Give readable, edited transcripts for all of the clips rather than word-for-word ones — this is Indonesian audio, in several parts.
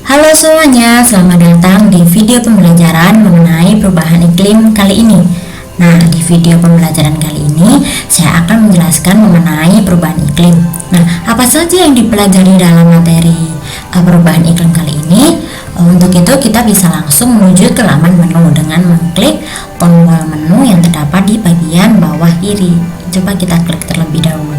Halo semuanya, selamat datang di video pembelajaran mengenai perubahan iklim kali ini. Nah, di video pembelajaran kali ini saya akan menjelaskan mengenai perubahan iklim. Nah, apa saja yang dipelajari dalam materi perubahan iklim kali ini? Untuk itu kita bisa langsung menuju ke laman menu dengan mengklik tombol menu yang terdapat di bagian bawah kiri. Coba kita klik terlebih dahulu.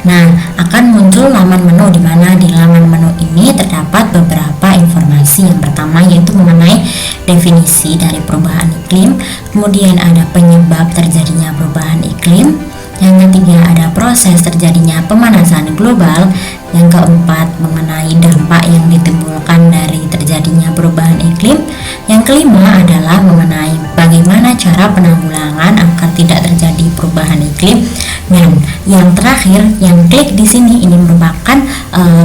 Nah, akan muncul laman menu di mana di laman menu ini terdapat beberapa informasi. Yang pertama yaitu mengenai definisi dari perubahan iklim, kemudian ada penyebab terjadinya perubahan iklim, yang ketiga ada proses terjadinya pemanasan global, yang keempat mengenai dampak yang ditimbulkan dari terjadinya perubahan iklim, yang kelima adalah mengenai bagaimana cara penanggulangan agar tidak terjadi perubahan iklim, dan yang terakhir yang klik di sini ini merupakan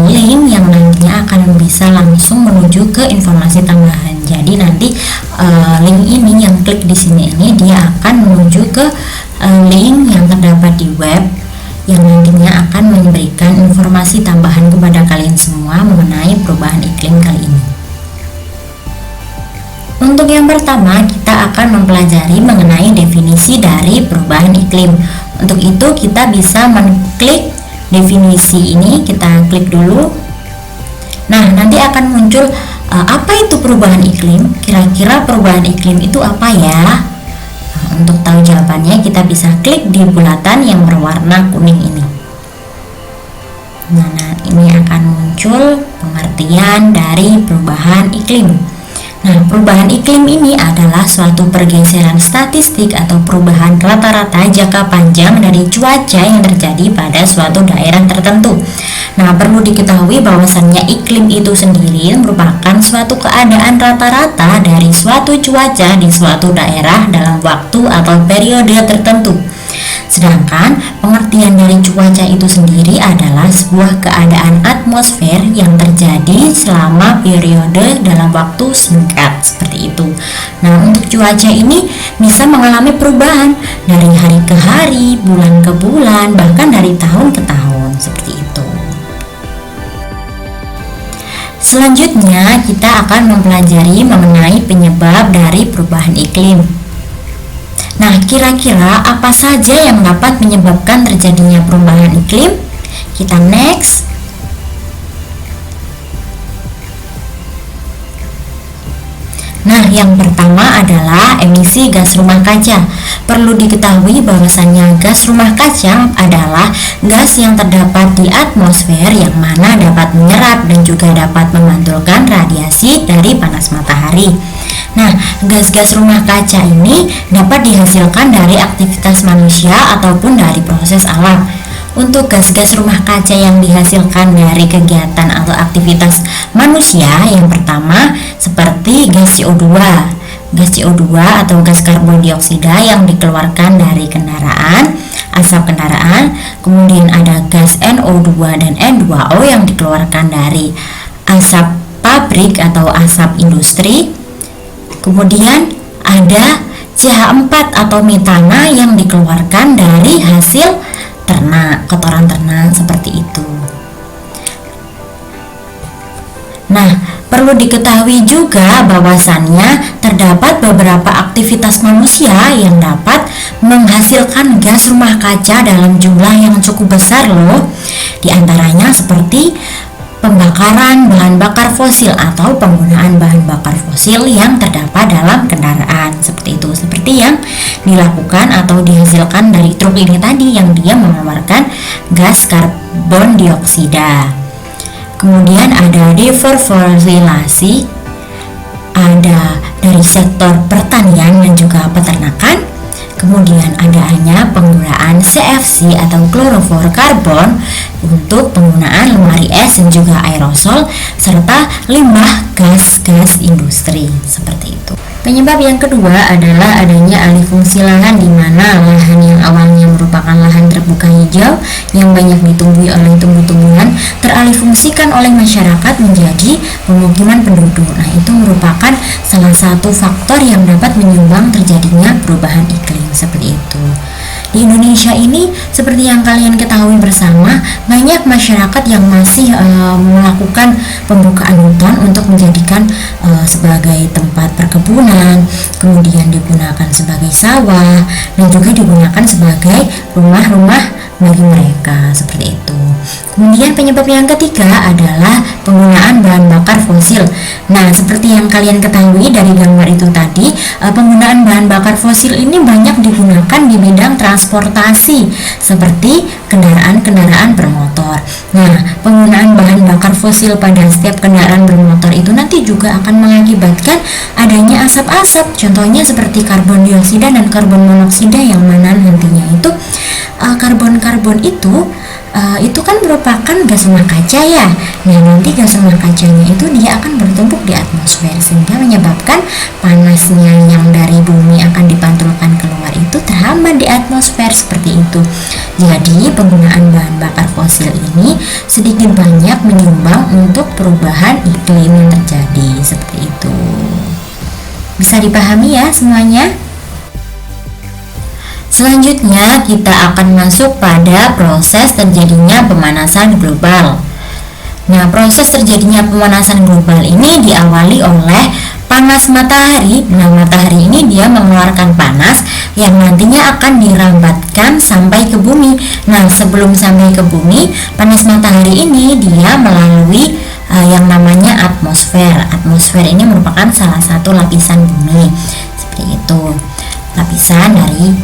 link yang nantinya akan bisa langsung menuju ke informasi tambahan. Jadi nanti link ini yang klik di sini ini dia akan menuju ke link yang terdapat di web yang nantinya akan memberikan informasi tambahan kepada kalian semua mengenai perubahan iklim kali ini. Untuk yang pertama, kita akan mempelajari mengenai definisi dari perubahan iklim. Untuk itu kita bisa mengklik definisi ini, kita klik dulu. Nah, nanti akan muncul apa itu perubahan iklim? Kira-kira perubahan iklim itu apa ya? Untuk tahu jawabannya kita bisa klik di bulatan yang berwarna kuning ini. Nah, ini akan muncul pengertian dari perubahan iklim. Nah, perubahan iklim ini adalah suatu pergeseran statistik atau perubahan rata-rata jangka panjang dari cuaca yang terjadi pada suatu daerah tertentu. Nah, perlu diketahui bahwasannya iklim itu sendiri merupakan suatu keadaan rata-rata dari suatu cuaca di suatu daerah dalam waktu atau periode tertentu. Sedangkan pengertian dari cuaca itu sendiri adalah sebuah keadaan atmosfer yang terjadi selama periode dalam waktu singkat seperti itu. Nah, untuk cuaca ini bisa mengalami perubahan dari hari ke hari, bulan ke bulan, bahkan dari tahun ke tahun seperti itu. Selanjutnya kita akan mempelajari mengenai penyebab dari perubahan iklim. Nah, kira-kira apa saja yang dapat menyebabkan terjadinya perubahan iklim? Kita next. Nah, yang pertama adalah emisi gas rumah kaca. Perlu diketahui bahwasannya gas rumah kaca adalah gas yang terdapat di atmosfer yang mana dapat menyerap dan juga dapat memantulkan radiasi dari panas matahari. Nah, gas-gas rumah kaca ini dapat dihasilkan dari aktivitas manusia ataupun dari proses alam. Untuk gas-gas rumah kaca yang dihasilkan dari kegiatan atau aktivitas manusia, yang pertama seperti gas CO2. Gas CO2 atau gas karbon dioksida yang dikeluarkan dari kendaraan, asap kendaraan, kemudian ada gas NO2 dan N2O yang dikeluarkan dari asap pabrik atau asap industri. Kemudian ada CH4 atau metana yang dikeluarkan dari hasil ternak, kotoran ternak seperti itu. Nah, perlu diketahui juga bahwasannya terdapat beberapa aktivitas manusia yang dapat menghasilkan gas rumah kaca dalam jumlah yang cukup besar loh. Di antaranya seperti pembakaran bahan bakar fosil atau penggunaan bahan bakar fosil yang terdapat dalam kendaraan seperti itu, seperti yang dilakukan atau dihasilkan dari truk ini tadi yang dia mengeluarkan gas karbon dioksida. Kemudian ada deforestilasi, ada dari sektor pertanian dan juga peternakan. Kemudian adanya penggunaan CFC atau klorofluorokarbon untuk penggunaan lemari es dan juga aerosol serta limbah gas-gas industri seperti itu. Penyebab yang kedua adalah adanya alih fungsi lahan, di mana lahan yang awalnya merupakan lahan terbuka hijau yang banyak ditumbuhi oleh tumbuh-tumbuhan teralih fungsikan oleh masyarakat menjadi pemukiman penduduk. Nah, itu merupakan salah satu faktor yang dapat menyumbang terjadinya perubahan iklim seperti itu. Di Indonesia ini seperti yang kalian ketahui bersama, banyak masyarakat yang masih melakukan pembukaan hutan untuk menjadikan sebagai tempat perkebunan, kemudian digunakan sebagai sawah, dan juga digunakan sebagai rumah-rumah bagi mereka, seperti itu. Kemudian penyebab yang ketiga adalah penggunaan bahan bakar fosil. Nah, seperti yang kalian ketahui dari gambar itu tadi, penggunaan bahan bakar fosil ini banyak digunakan di bidang transportasi seperti kendaraan-kendaraan bermotor. Nah, penggunaan bahan bakar fosil pada setiap kendaraan bermotor itu nanti juga akan mengakibatkan adanya asap-asap. Contohnya seperti karbon dioksida dan karbon monoksida, yang mana nantinya itu karbon itu kan merupakan gas rumah kaca ya. Nah, nanti gas rumah kacanya itu dia akan bertumpuk di atmosfer sehingga menyebabkan panasnya yang dari bumi akan dipantulkan keluar itu terhambat di atmosfer, seperti itu. Jadi penggunaan bahan bakar fosil ini sedikit banyak menyumbang untuk perubahan iklim yang terjadi, seperti itu. Bisa dipahami ya semuanya? Selanjutnya kita akan masuk pada proses terjadinya pemanasan global. Nah, proses terjadinya pemanasan global ini diawali oleh panas matahari. Nah, matahari ini dia mengeluarkan panas yang nantinya akan dirambatkan sampai ke bumi. Nah, sebelum sampai ke bumi, panas matahari ini dia melalui yang namanya atmosfer. Atmosfer ini merupakan salah satu lapisan bumi, seperti itu. Lapisan dari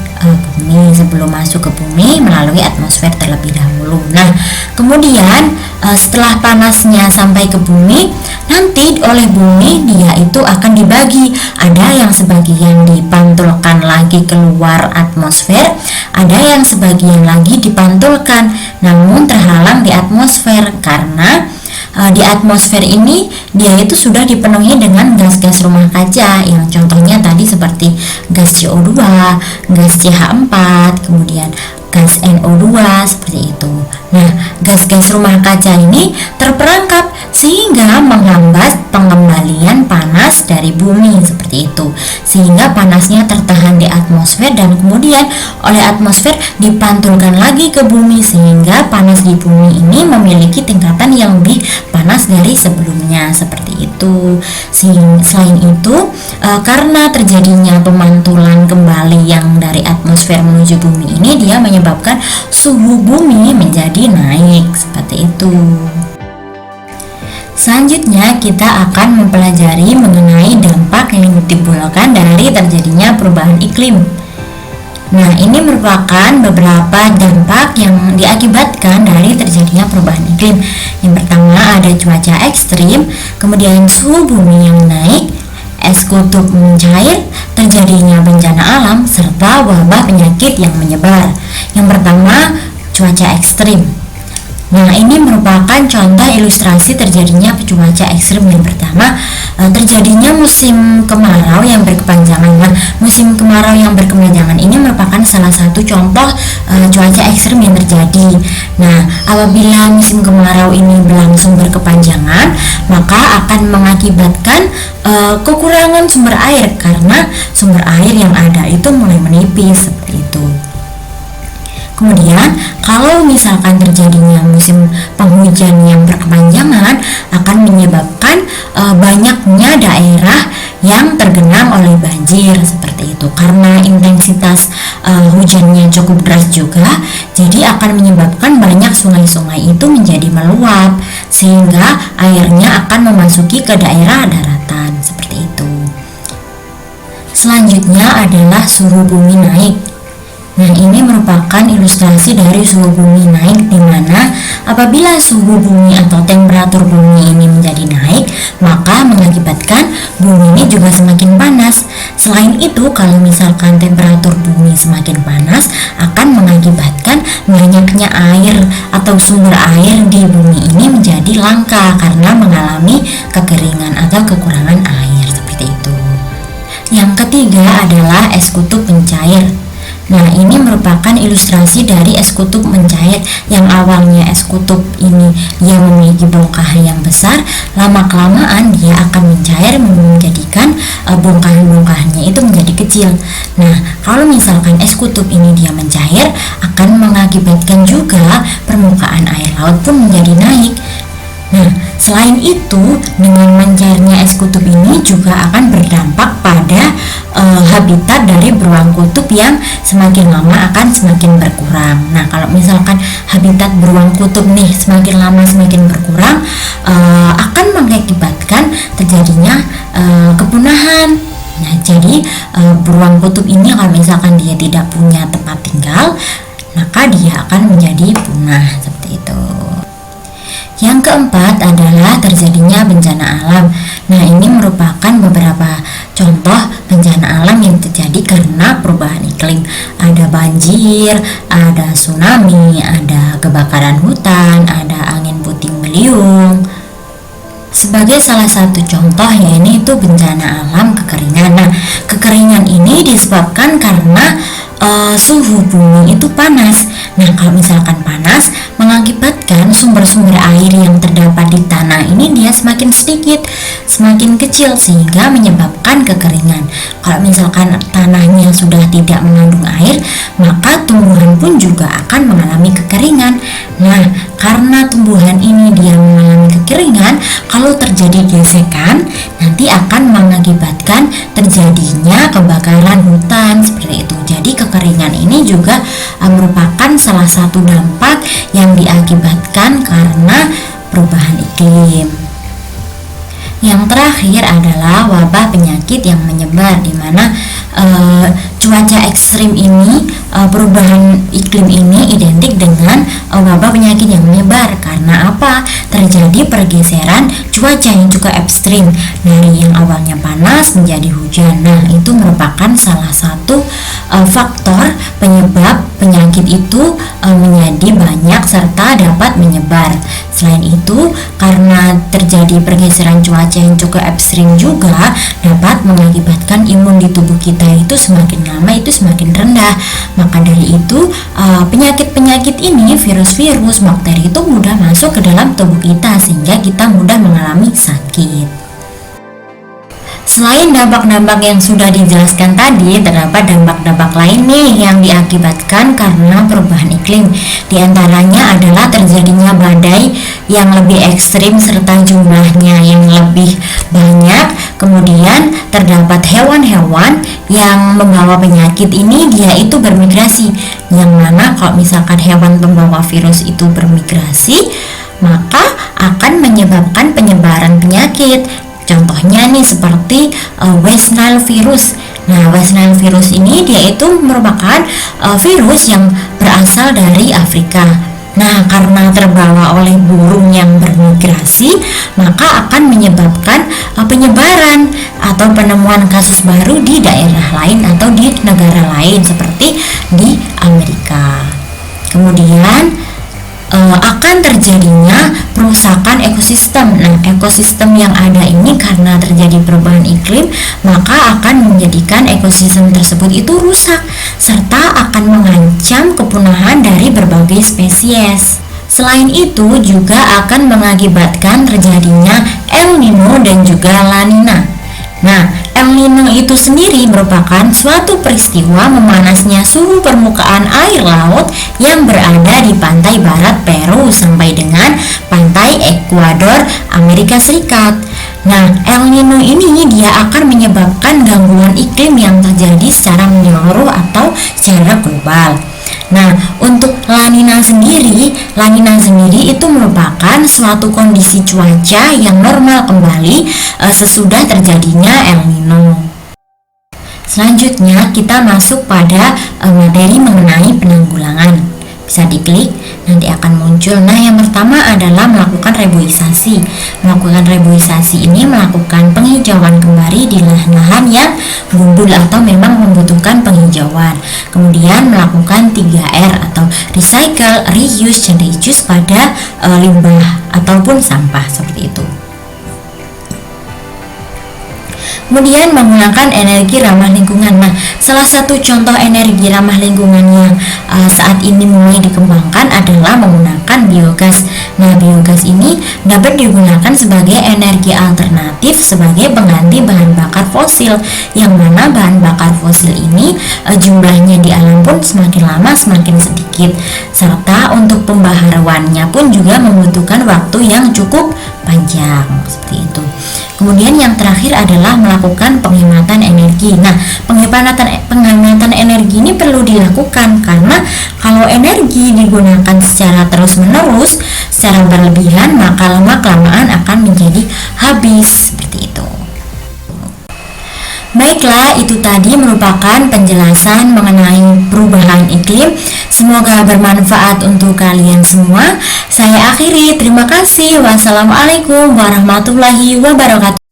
bumi sebelum masuk ke bumi melalui atmosfer terlebih dahulu. Nah, kemudian setelah panasnya sampai ke bumi, nanti oleh bumi dia itu akan dibagi. Ada yang sebagian dipantulkan lagi keluar atmosfer, ada yang sebagian lagi dipantulkan namun terhalang di atmosfer karena di atmosfer ini dia itu sudah dipenuhi dengan gas-gas rumah kaca, yang contohnya tadi seperti gas CO2, gas CH4, kemudian gas NO2, seperti itu. Nah, gas-gas rumah kaca ini terperangkap sehingga menghambat pengembalian panas dari bumi, seperti itu. Sehingga panasnya tertahan di atmosfer dan kemudian oleh atmosfer dipantulkan lagi ke bumi, sehingga panas di bumi ini memiliki tingkatan yang lebih panas dari sebelumnya, seperti itu. Selain itu, karena terjadinya pemantulan kembali yang dari atmosfer menuju bumi ini, dia menyebabkan suhu bumi menjadi naik, seperti itu. Selanjutnya kita akan mempelajari mengenai dampak yang ditimbulkan dari terjadinya perubahan iklim. Nah, ini merupakan beberapa dampak yang diakibatkan dari terjadinya perubahan iklim. Yang pertama ada cuaca ekstrim, kemudian suhu bumi yang naik, es kutub mencair, terjadinya bencana alam, serta wabah penyakit yang menyebar. Yang pertama, cuaca ekstrim. Nah, ini merupakan contoh ilustrasi terjadinya cuaca ekstrim. Yang pertama, terjadinya musim kemarau yang berkepanjangan. Nah, musim kemarau yang berkepanjangan ini merupakan salah satu contoh cuaca ekstrim yang terjadi. Nah, apabila musim kemarau ini berlangsung berkepanjangan, maka akan mengakibatkan kekurangan sumber air karena sumber air yang ada itu mulai menipis, seperti itu. Kemudian, kalau misalkan terjadinya musim penghujan yang berkepanjangan, akan menyebabkan banyaknya daerah yang tergenang oleh banjir, seperti itu. Karena intensitas hujannya cukup deras juga, jadi akan menyebabkan banyak sungai-sungai itu menjadi meluap, sehingga airnya akan memasuki ke daerah daratan, seperti itu. Selanjutnya adalah suhu bumi naik. Nah, ini merupakan ilustrasi dari suhu bumi naik, di mana apabila suhu bumi atau temperatur bumi ini menjadi naik, maka mengakibatkan bumi ini juga semakin panas. Selain itu, kalau misalkan temperatur bumi semakin panas, akan mengakibatkan banyaknya air atau sumber air di bumi ini menjadi langka karena mengalami kekeringan atau kekurangan air, seperti itu. Yang ketiga adalah es kutub mencair. Nah, ini merupakan ilustrasi dari es kutub mencair. Yang awalnya es kutub ini dia memiliki bongkahan yang besar, lama-kelamaan dia akan mencair menjadikan bongkahan-bongkahannya itu menjadi kecil. Nah, kalau misalkan es kutub ini dia mencair, akan mengakibatkan juga permukaan air laut pun menjadi naik. Nah, selain itu, dengan mencairnya es kutub ini juga akan berdampak pada habitat dari beruang kutub yang semakin lama akan semakin berkurang. Nah, kalau misalkan habitat beruang kutub nih semakin lama semakin berkurang, akan mengakibatkan terjadinya kepunahan. Nah, jadi beruang kutub ini kalau misalkan dia tidak punya tempat tinggal, maka dia akan menjadi punah seperti itu. Yang keempat adalah terjadinya bencana alam. Nah, ini merupakan beberapa contoh bencana alam yang terjadi karena perubahan iklim. Ada banjir, ada tsunami, ada kebakaran hutan, ada angin puting beliung. Sebagai salah satu contoh yaitu bencana alam kekeringan. Nah, kekeringan ini disebabkan karena suhu bumi itu panas. Nah, kalau misalkan panas mengakibatkan sumber-sumber air yang terdapat di tanah ini dia semakin sedikit, semakin kecil sehingga menyebabkan kekeringan. Kalau misalkan tanahnya sudah tidak mengandung air, maka tumbuhan pun juga akan mengalami kekeringan. Nah, karena tumbuhan ini dia mengalami kekeringan, kalau terjadi gesekan nanti akan mengakibatkan terjadinya kebakaran hutan seperti itu. Jadi kekeringan ini juga merupakan salah satu dampak yang diakibatkan karena perubahan iklim. Yang terakhir adalah wabah penyakit yang menyebar, di mana cuaca ekstrim ini, perubahan iklim ini identik dengan wabah penyakit yang menyebar. Karena apa? Terjadi pergeseran cuaca yang cukup ekstrim dari yang awalnya panas menjadi hujan. Nah, itu merupakan salah satu faktor penyebab penyakit itu menjadi banyak serta dapat menyebar. Selain itu, karena terjadi pergeseran cuaca yang cukup ekstrim juga dapat mengakibatkan imun di tubuh kita itu semakin lama itu semakin rendah. Maka dari itu, penyakit-penyakit ini, virus-virus, bakteri itu mudah masuk ke dalam tubuh kita sehingga kita mudah mengalami sakit. Selain dampak-dampak yang sudah dijelaskan tadi, terdapat dampak-dampak lain nih yang diakibatkan karena perubahan iklim. Di antaranya adalah terjadinya badai yang lebih ekstrim serta jumlahnya yang lebih banyak. Kemudian terdapat hewan-hewan yang membawa penyakit ini dia itu bermigrasi. Yang mana kalau misalkan hewan pembawa virus itu bermigrasi, maka akan menyebabkan penyebaran penyakit. Contohnya nih seperti West Nile virus. Nah, West Nile virus ini dia itu merupakan virus yang berasal dari Afrika. Nah, karena terbawa oleh burung yang bermigrasi, maka akan menyebabkan penyebaran atau penemuan kasus baru di daerah lain atau di negara lain seperti di Amerika. Kemudian akan terjadinya perusakan ekosistem. Nah, ekosistem yang ada ini karena terjadi perubahan iklim, maka akan menjadikan ekosistem tersebut itu rusak serta akan mengancam kepunahan dari berbagai spesies. Selain itu juga akan mengakibatkan terjadinya El Nino dan juga La Nina. Nah, El Nino itu sendiri merupakan suatu peristiwa memanasnya suhu permukaan air laut yang berada di pantai barat Peru sampai dengan pantai Ekuador, Amerika Serikat. Nah, El Nino ini dia akan menyebabkan gangguan iklim yang terjadi secara menyeluruh atau secara global. Nah, untuk La Nina sendiri itu merupakan suatu kondisi cuaca yang normal kembali sesudah terjadinya El Nino. Selanjutnya kita masuk pada materi mengenai penanggulangan. Bisa diklik, nanti akan muncul. Nah, yang pertama adalah melakukan reboisasi. Melakukan reboisasi ini melakukan penghijauan kembali di lahan-lahan yang gundul atau memang membutuhkan penghijauan. Kemudian melakukan 3R atau recycle, reuse, dan reduce pada limbah ataupun sampah seperti itu. Kemudian menggunakan energi ramah lingkungan. Nah, salah satu contoh energi ramah lingkungan yang saat ini mulai dikembangkan adalah menggunakan biogas. Nah, biogas ini dapat digunakan sebagai energi alternatif sebagai pengganti bahan bakar fosil, yang mana bahan bakar fosil ini jumlahnya di alam pun semakin lama semakin sedikit, serta untuk pembaharuannya pun juga membutuhkan waktu yang cukup panjang, seperti itu. Kemudian yang terakhir adalah melakukan penghematan energi. Nah, penghematan energi ini perlu dilakukan karena kalau energi digunakan secara terus-menerus, secara berlebihan, maka lama-kelamaan akan menjadi habis, seperti itu. Baiklah, itu tadi merupakan penjelasan mengenai perubahan iklim. Semoga bermanfaat untuk kalian semua. Saya akhiri, terima kasih. Wassalamualaikum warahmatullahi wabarakatuh.